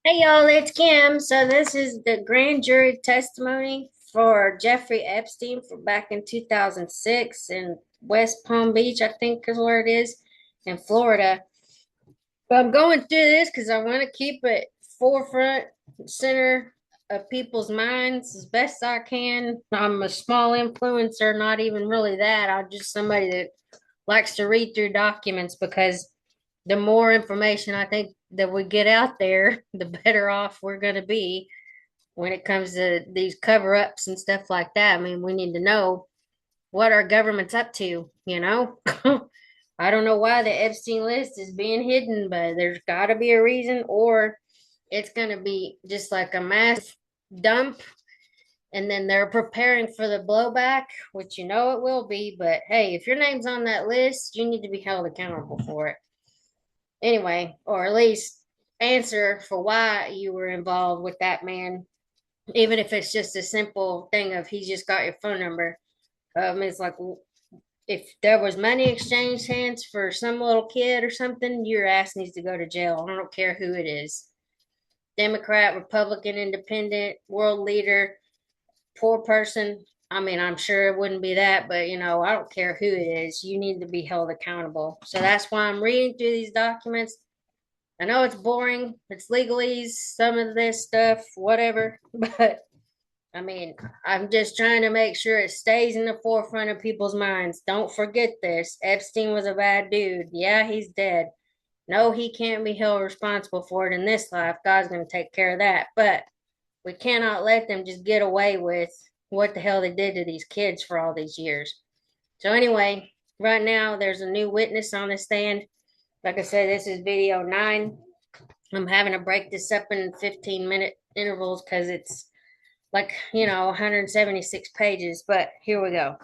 Hey y'all, it's Kim. So this is the grand jury testimony for Jeffrey Epstein for back in 2006 in West Palm Beach, I think is where it is, in Florida. But I'm going through this because I want to keep it forefront, center of people's minds as best I can. I'm a small influencer, not even really that. I'm just somebody that likes to read through documents because the more information I think that we get out there, the better off we're going to be when it comes to these cover ups and stuff like that. I mean, we need to know what our government's up to, you know? I don't know why the Epstein list is being hidden, but there's got to be a reason, or it's going to be just like a mass dump. And then they're preparing for the blowback, which you know it will be. But hey, if your name's on that list, you need to be held accountable for it anyway, or at least answer for why you were involved with that man, even if it's just a simple thing of he's just got your phone number. It's like if there was money exchanged hands for some little kid or something, your ass needs to go to jail. I don't care who it is. Democrat, Republican, independent, world leader, poor person. I mean, I'm sure it wouldn't be that, but I don't care who it is. You need to be held accountable. So that's why I'm reading through these documents. I know it's boring, it's legalese, some of this stuff, whatever, but I mean, I'm just trying to make sure it stays in the forefront of people's minds. Don't forget this. Epstein was a bad dude. Yeah, he's dead. No, he can't be held responsible for it in this life. God's going to take care of that. But we cannot let them just get away with what the hell they did to these kids for all these years. So, anyway, right now there's a new witness on the stand. Like I said, this is video 9. I'm having to break this up in 15-minute intervals because it's like 176 pages, but here we go.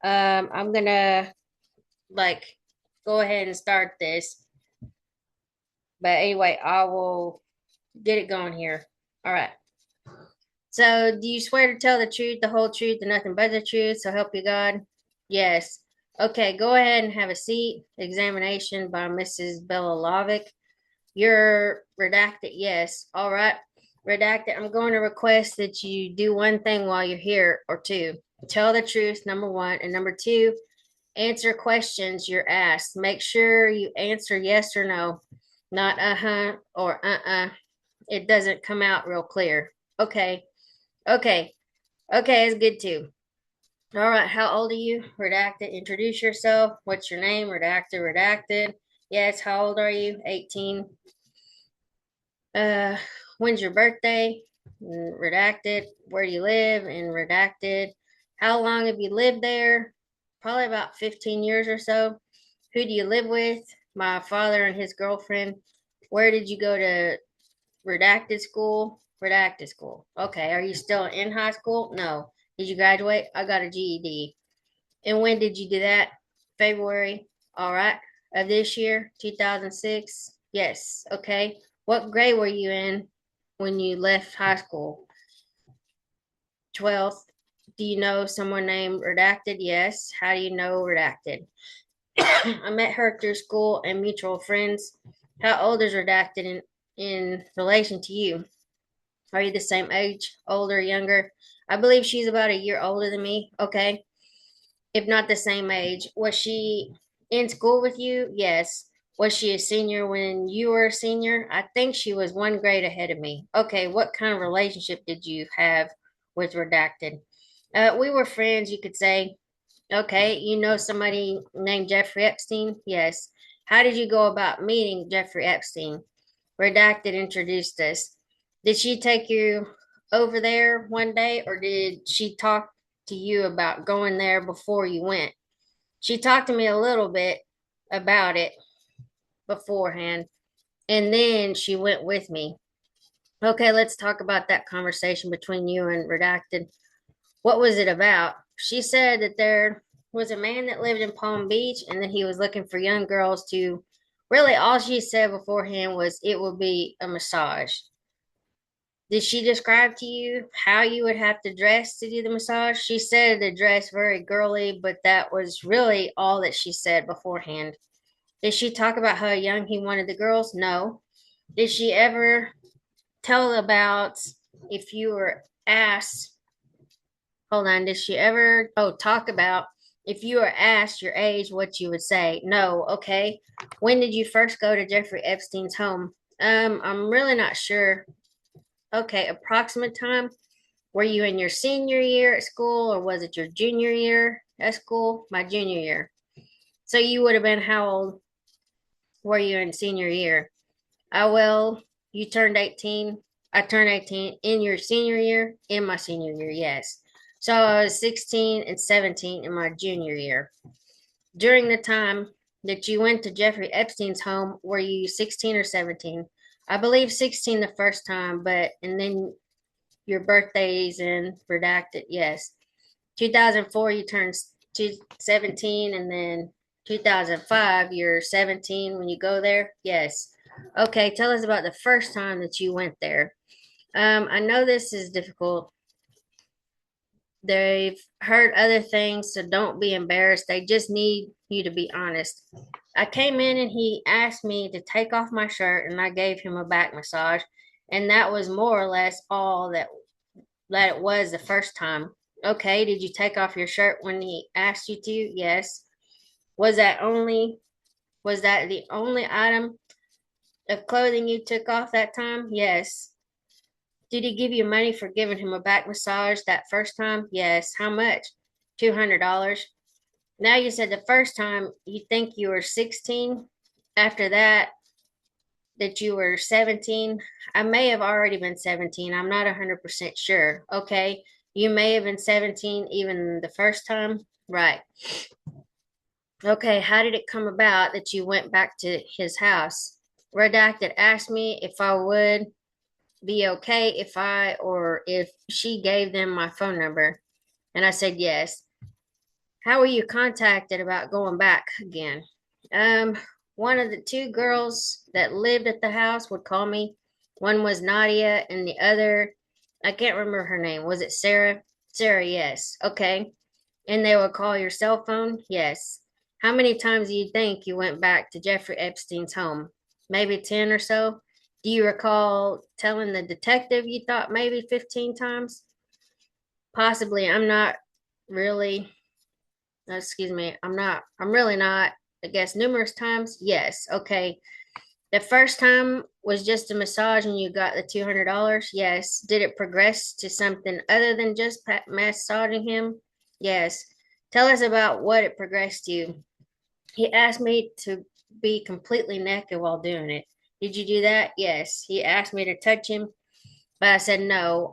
I'm gonna like go ahead and start this, but anyway, I will get it going here. All right. So, do you swear to tell the truth, the whole truth, and nothing but the truth? So help you God. Yes. Okay, go ahead and have a seat. Examination by Mrs. Bella Lovick. You're redacted. Yes. All right. Redacted. I'm going to request that you do one thing while you're here, or two. Tell the truth, number one. And number two, answer questions you're asked. Make sure you answer yes or no, not uh-huh or uh-uh. It doesn't come out real clear. Okay. Okay. Okay, it's good too. All right. How old are you? Redacted. Introduce yourself. What's your name? Redacted. Redacted. Yes. How old are you? 18. Uh, when's your birthday? Redacted. Where do you live? And redacted. How long have you lived there? Probably about 15 years or so. Who do you live with? My father and his girlfriend. Where did you go to redacted school? Redacted school. Okay. Are you still in high school? No. Did you graduate? I got a GED. And when did you do that? February. All right. Of this year, 2006. Yes. Okay. What grade were you in when you left high school? 12th. Do you know someone named Redacted? Yes. How do you know Redacted? I met her through school and mutual friends. How old is Redacted in relation to you? Are you the same age, older, younger? I believe she's about a year older than me. Okay. If not the same age. Was she in school with you? Yes. Was she a senior when you were a senior? I think she was one grade ahead of me. Okay, what kind of relationship did you have with Redacted? We were friends, you could say. Okay, you know somebody named Jeffrey Epstein? Yes. How did you go about meeting Jeffrey Epstein? Redacted introduced us. Did she take you over there one day, or did she talk to you about going there before you went? She talked to me a little bit about it beforehand, and then she went with me. Okay, let's talk about that conversation between you and Redacted. What was it about? She said that there was a man that lived in Palm Beach and that he was looking for young girls to really all she said beforehand was it would be a massage. Did she describe to you how you would have to dress to do the massage? She said to dress very girly, but that was really all that she said beforehand. Did she talk about how young he wanted the girls? No. Did she ever? tell about if you were asked, hold on, did she ever, talk about if you were asked your age, what you would say? No, okay. When did you first go to Jeffrey Epstein's home? I'm really not sure. Okay, approximate time. Were you in your senior year at school or was it your junior year at school? My junior year. So you would have been how old were you in senior year? Well, you turned 18. I turned 18 in your senior year, in my senior year, yes. So I was 16 and 17 in my junior year. During the time that you went to Jeffrey Epstein's home, were you 16 or 17? I believe 16 the first time, and then your birthdays and redacted, yes. 2004, you turned 17, and then 2005, you're 17 when you go there, yes. Okay, tell us about the first time that you went there. I know this is difficult. They've heard other things, so don't be embarrassed. They just need you to be honest. I came in and he asked me to take off my shirt, and I gave him a back massage, and that was more or less all that it was the first time. Okay, did you take off your shirt when he asked you to? Yes. Was that only was that the only item of clothing you took off that time? Yes. Did he give you money for giving him a back massage that first time? Yes. How much? $200. Now you said the first time you think you were 16. After that you were 17. I may have already been 17. I'm not 100% sure. Okay. You may have been 17 even the first time. Right. Okay. How did it come about that you went back to his house? Redacted asked me if I would be okay if she gave them my phone number. And I said yes. How were you contacted about going back again? Um, One of the two girls that lived at the house would call me. One was Nadia, and the other, I can't remember her name. Was it Sarah? Sarah, yes. Okay. And they would call your cell phone? Yes. How many times do you think you went back to Jeffrey Epstein's home? Maybe 10 or so? Do you recall telling the detective you thought maybe 15 times? Possibly. I'm not really excuse me, I'm really not. I guess numerous times. Yes. Okay. The first time was just a massage and you got the $200. Yes. Did it progress to something other than just massaging him? Yes. Tell us about what it progressed to. He asked me to be completely naked while doing it. Did you do that? Yes. He asked me to touch him, but I said no.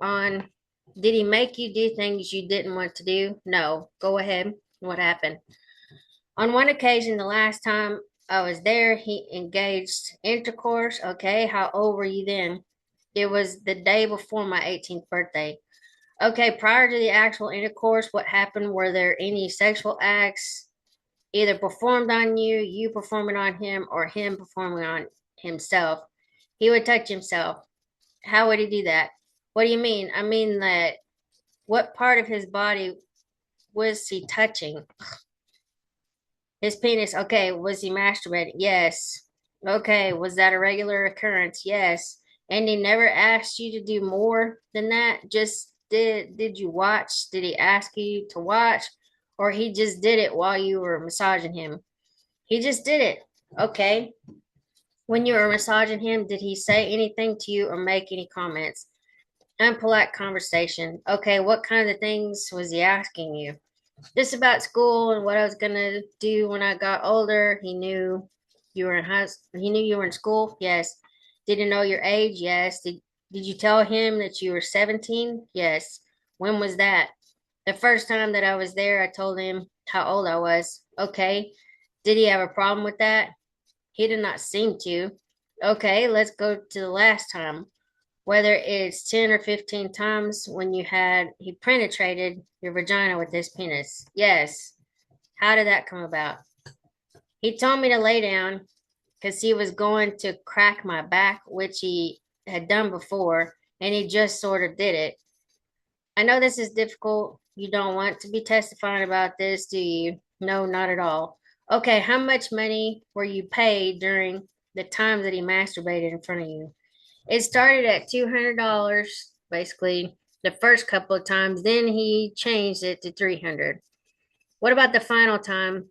Did he make you do things you didn't want to do? No. Go ahead. What happened? On one occasion, the last time I was there, he engaged intercourse. Okay, how old were you then? It was the day before my 18th birthday. Okay, prior to the actual intercourse, what happened? Were there any sexual acts either performed on you, you performing on him, or him performing on himself? He would touch himself. How would he do that? What do you mean? I mean that what part of his body was he touching? His penis. Okay. Was he masturbating? Yes. Okay. Was that a regular occurrence? Yes. And he never asked you to do more than that? Just did you watch? Did he ask you to watch? Or he just did it while you were massaging him? He just did it. Okay. When you were massaging him, did he say anything to you or make any comments? Unpolite conversation. Okay, what kind of things was he asking you? Just about school and what I was gonna do when I got older. He knew you were in school. Yes. Did he know your age? Yes. Did you tell him that you were 17? Yes. When was that? The first time that I was there, I told him how old I was. Okay. Did he have a problem with that? He did not seem to. Okay, let's go to the last time. Whether it's 10 or 15 times when he penetrated your vagina with his penis. Yes. How did that come about? He told me to lay down because he was going to crack my back, which he had done before, and he just sort of did it. I know this is difficult. You don't want to be testifying about this, do you? No, not at all. Okay, how much money were you paid during the time that he masturbated in front of you? It started at $200, basically, the first couple of times. Then he changed it to 300. What about the final time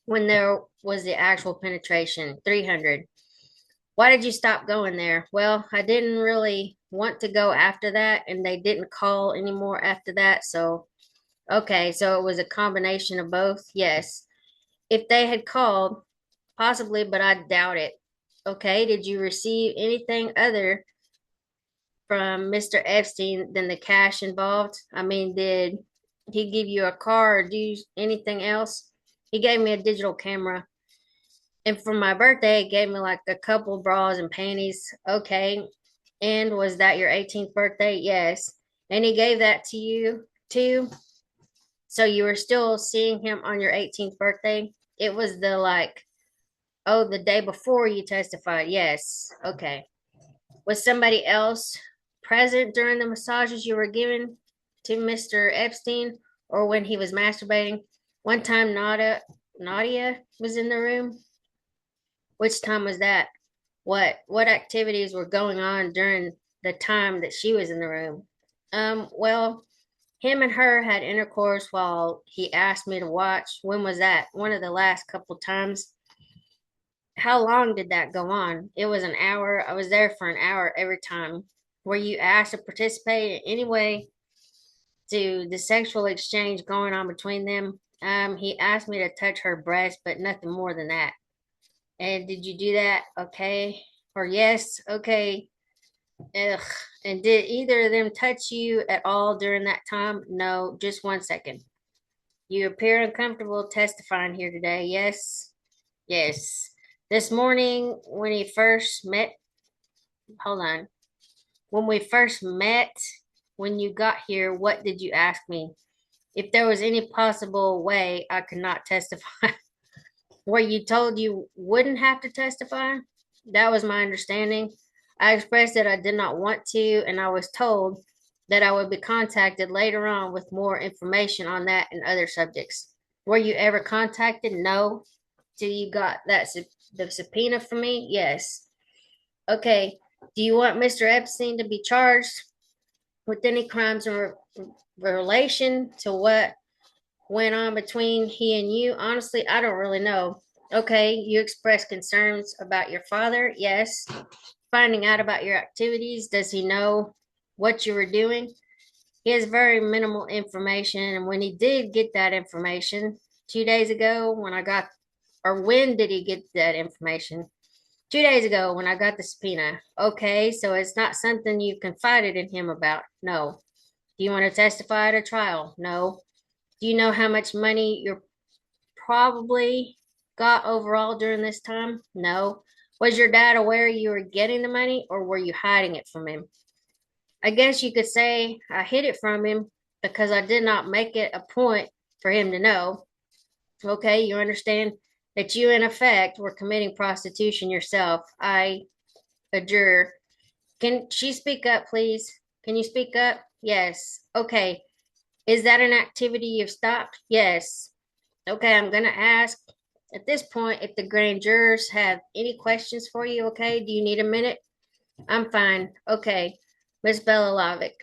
when there was the actual penetration? 300. Why did you stop going there? Well, I didn't really want to go after that, and they didn't call anymore after that. So, okay, so it was a combination of both. Yes. If they had called, possibly, but I doubt it. Okay, did you receive anything other from Mr. Epstein than the cash involved? I mean, did he give you a car or do anything else? He gave me a digital camera. And for my birthday, he gave me like a couple bras and panties. Okay. And was that your 18th birthday? Yes. And he gave that to you too. So you were still seeing him on your 18th birthday? It was the like, oh, the day before you testified. Yes. Okay. Was somebody else present during the massages you were giving to Mr. Epstein or when he was masturbating? One time Nadia was in the room. Which time was that? What activities were going on during the time that she was in the room? Well, him and her had intercourse while he asked me to watch. When was that? One of the last couple times. How long did that go on? It was an hour. I was there for an hour every time. Were you asked to participate in any way to the sexual exchange going on between them? He asked me to touch her breast, but nothing more than that. And did you do that? Okay. Or yes, okay. Ugh. And did either of them touch you at all during that time? No, just 1 second. You appear uncomfortable testifying here today. Yes. Yes. This morning, when he first met, hold on. When we first met, when you got here, what did you ask me? If there was any possible way I could not testify. Were you told you wouldn't have to testify? That was my understanding. I expressed that I did not want to, and I was told that I would be contacted later on with more information on that and other subjects. Were you ever contacted? No. Till you got the subpoena from me? Yes. Okay. Do you want Mr. Epstein to be charged with any crimes in relation to what went on between he and you? Honestly, I don't really know. Okay, you expressed concerns about your father. Yes. Finding out about your activities. Does he know what you were doing? He has very minimal information. And when he did get that information 2 days ago, when did he get that information? 2 days ago when I got the subpoena. Okay, so it's not something you confided in him about. No. Do you want to testify at a trial? No. Do you know how much money you're probably got overall during this time? No. Was your dad aware you were getting the money or were you hiding it from him? I guess you could say I hid it from him because I did not make it a point for him to know. Okay, you understand that you, in effect, were committing prostitution yourself. I adjure. Can she speak up, please? Can you speak up? Yes. Okay. Is that an activity you've stopped? Yes. Okay, I'm going to ask at this point if the grand jurors have any questions for you. Okay, do you need a minute? I'm fine. Okay, Miss Belalovic.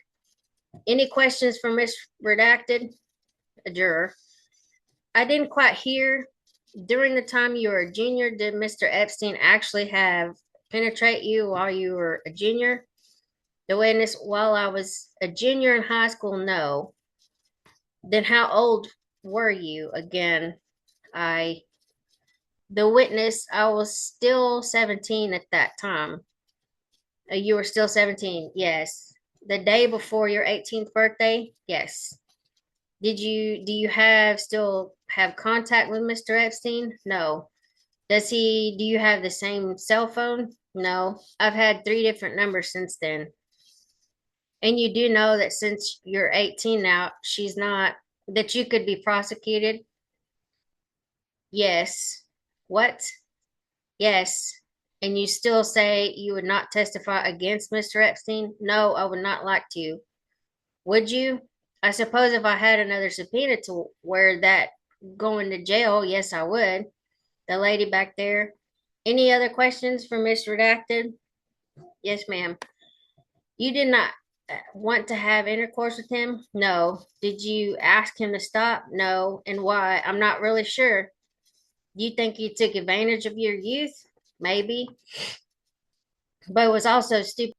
Any questions for Miss Redacted? A juror. I didn't quite hear. During the time you were a junior, did Mr. Epstein actually have penetrate you while you were a junior? The witness, while I was a junior in high school, no. Then how old were you? Again, I the witness, I was still 17 at that time. You were still 17, yes. The day before your 18th birthday, yes. Do you still have contact with Mr. Epstein? No. Do you have the same cell phone? No. I've had three different numbers since then. And you do know that since you're 18 now, that you could be prosecuted? Yes. What? Yes. And you still say you would not testify against Mr. Epstein? No, I would not like to. Would you? I suppose if I had another subpoena to where that going to jail, yes, I would. The lady back there. Any other questions for Miss Redacted? Yes, ma'am. You did not want to have intercourse with him? No. Did you ask him to stop? No. And why? I'm not really sure. You think he took advantage of your youth? Maybe. But it was also stupid.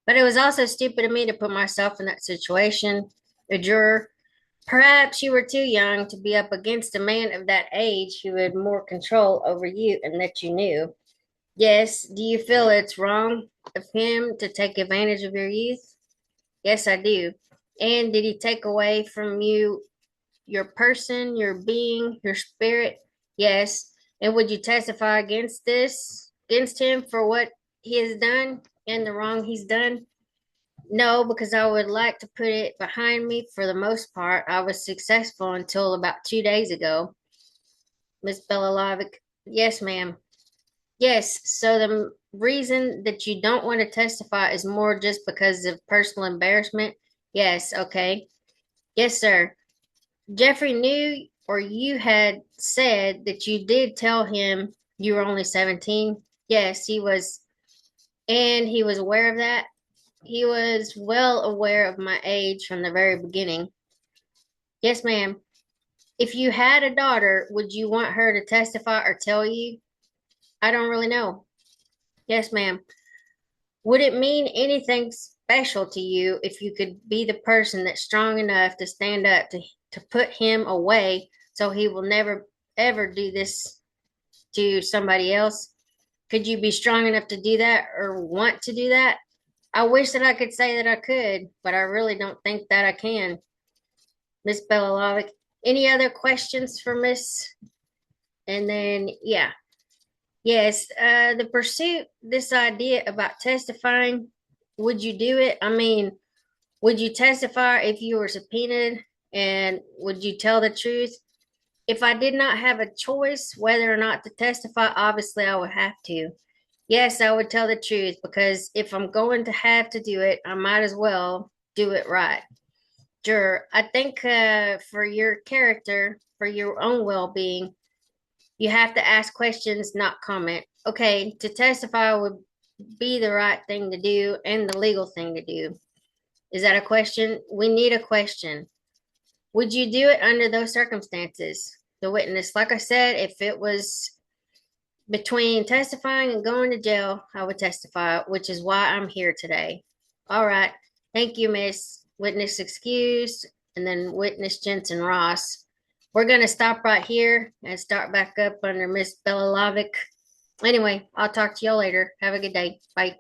But it was also stupid of me to put myself in that situation. A juror. Perhaps you were too young to be up against a man of that age who had more control over you and that you knew. Yes. Do you feel it's wrong of him to take advantage of your youth? Yes, I do. And did he take away from you your person, your being, your spirit? Yes. And would you testify against him for what he has done and the wrong he's done? No, because I would like to put it behind me for the most part. I was successful until about 2 days ago. Miss Belalovic. Yes, ma'am. Yes, so the reason that you don't want to testify is more just because of personal embarrassment? Yes, okay. Yes, sir. Jeffrey knew or you had said that you did tell him you were only 17? Yes, he was, and he was aware of that. He was well aware of my age from the very beginning. Yes, ma'am. If you had a daughter, would you want her to testify or tell you? I don't really know. Yes, ma'am. Would it mean anything special to you if you could be the person that's strong enough to stand up to put him away so he will never ever do this to somebody else? Could you be strong enough to do that or want to do that? I wish that I could say that I could, but I really don't think that I can. Miss Belalovic. Any other questions for Miss? And then, yeah. Yes, the pursuit, this idea about testifying, would you do it? I mean, would you testify if you were subpoenaed? And would you tell the truth? If I did not have a choice whether or not to testify, obviously I would have to. Yes, I would tell the truth because if I'm going to have to do it, I might as well do it right. Sure, I think for your character, for your own well being, you have to ask questions, not comment. Okay, to testify would be the right thing to do and the legal thing to do. Is that a question? We need a question. Would you do it under those circumstances? The witness, like I said, if it was between testifying and going to jail, I would testify, which is why I'm here today. All right. Thank you, Miss. Witness excused, and then witness Jensen Ross. We're going to stop right here and start back up under Miss Belalovic. Anyway, I'll talk to y'all later. Have a good day. Bye.